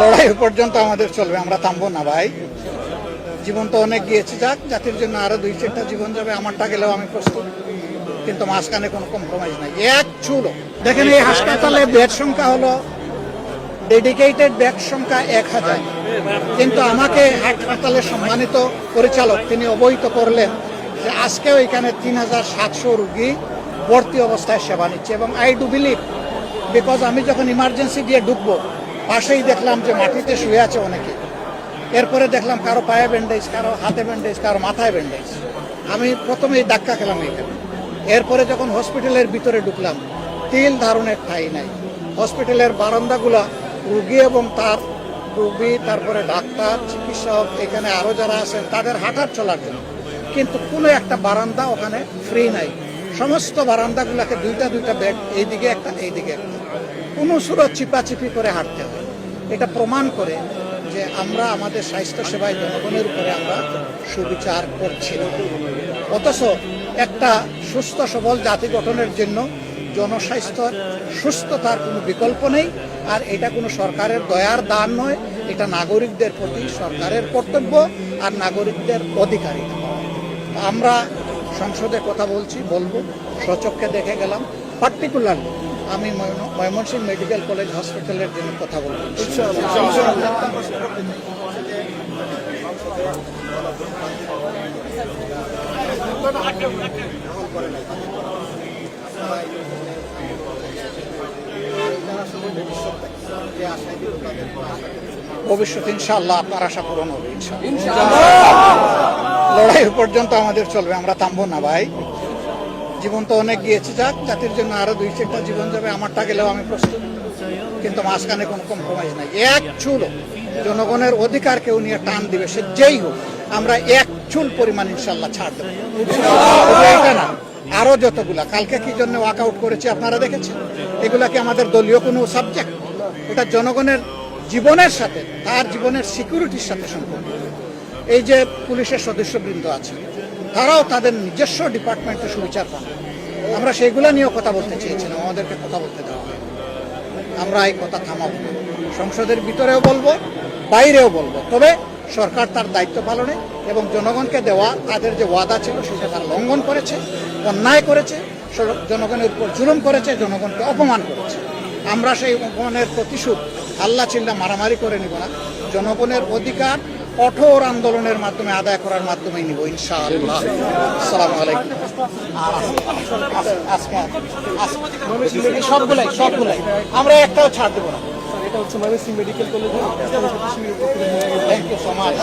লড়াই পর্যন্ত আমাদের চলবে, আমরা থামবো না ভাই। জীবন তো অনেক গিয়েছে, যাক, জাতির জন্য আরো 2-4টা জীবন যাবে, আমারটা গেলেও আমি প্রস্তুত, কিন্তু মাঝখানে কোনো কম্প্রোমাইজ নাই এক চুলো। দেখেন, এই হাসপাতালে বেড সংখ্যা হলো, ডেডিকেটেড বেড সংখ্যা 1000, কিন্তু আমাকে হাসপাতালের সম্মানিত পরিচালক তিনি অবহিত করলেন যে আজকেও এখানে 3700 রুগী ভর্তি অবস্থায় সেবা নিচ্ছে। এবং আই ডু বিলিভ, বিকজ আমি যখন ইমার্জেন্সি দিয়ে ঢুকবো, পাশেই দেখলাম যে মাটিতে শুয়ে আছে অনেকে। এরপরে দেখলাম কারো পায়ে ব্যান্ডেজ, কারো হাতে ব্যান্ডেজ, কারো মাথায় ব্যান্ডেজ। আমি প্রথমেই ধাক্কা খেলাম এখানে। এরপরে যখন হসপিটালের ভিতরে ঢুকলাম, তিল ধারণের ঠাঁই নাই। হসপিটালের বারান্দাগুলা রুগী এবং তার রুগী, তারপরে ডাক্তার, চিকিৎসক, এখানে আরো যারা আছেন তাদের হাঁটার চলার জন্য, কিন্তু কোনো একটা বারান্দা ওখানে ফ্রি নাই। সমস্ত বারান্দাগুলাকে দুইটা বেড, এইদিকে একটা এইদিকে একটা, কোনো সুরত চিপাচিপি করে হাঁটতে হয়। এটা প্রমাণ করে যে আমরা আমাদের স্বাস্থ্য সেবায় জনগণের উপরে আমরা সুবিচার করছি না। অথচ একটা সুস্থ সবল জাতি গঠনের জন্য জনস্বাস্থ্যর সুস্থতার কোনো বিকল্প নেই। আর এটা কোনো সরকারের দয়ার দান নয়, এটা নাগরিকদের প্রতি সরকারের কর্তব্য আর নাগরিকদের অধিকার। আমরা সংসদে কথা বলবো, স্বচক্ষে দেখে গেলাম। পার্টিকুলারলি আমি ময়মনসিংহ মেডিকেল কলেজ হসপিটালের জন্য কথা বলবো। ভবিষ্যৎ ইনশাআল্লাহ আপনার আশা পূরণ হবে লড়াই পর্যন্ত আমাদের চলবে, আমরা থামবো না ভাই। জীবন তো অনেক গিয়েছে, যাক, জাতির জন্য আরো 2-4টা জীবন যাবে, আমারটা গেলেও আমি প্রস্তুত, কিন্তু মাঝখানে কোনো কম্প্রোমাইজ নাই এক চুলো। জনগণের অধিকার কেউ নিয়ে টান দিবে, সে যেই হোক, আমরা এক চুল পরিমাণ ইনশাল্লাহ ছাড় দেবো। এটা না, আরো যতগুলা কালকে কি জন্য ওয়াকআউট করেছে আপনারা দেখেছেন, এগুলা কি আমাদের দলীয় কোনো সাবজেক্ট? এটা জনগণের জীবনের সাথে, তার জীবনের সিকিউরিটির সাথে সম্পর্ক। এই যে পুলিশের সদস্যবৃন্দ আছে, তারাও তাদের নিজস্ব ডিপার্টমেন্টে সুবিচার পান। আমরা সেইগুলা নিয়েও কথা বলতে চেয়েছিলাম, আমাদেরকে কথা বলতে দেওয়া হয়। আমরা এই কথা থামাবো, সংসদের ভিতরেও বলবো, বাইরেও বলবো। তবে সরকার তার দায়িত্ব পালনে এবং জনগণকে দেওয়া তাদের যে ওয়াদা ছিল সেটা তারা লঙ্ঘন করেছে, অন্যায় করেছে, জনগণের উপর জুলুম করেছে, জনগণকে অপমান করেছে। আমরা সেই অপমানের প্রতিশোধ আল্লাহ চিল্লা মারামারি করে নিব না, জনগণের অধিকার কঠোর আন্দোলনের মাধ্যমে আদায় করার মাধ্যমেই নিব ইনশাআল্লাহ। আসসালামু আলাইকুম। সবগুলাই আমরা একটাও ছাড় দেবো না। এটা হচ্ছে Mymensingh medical college. Thank you so much.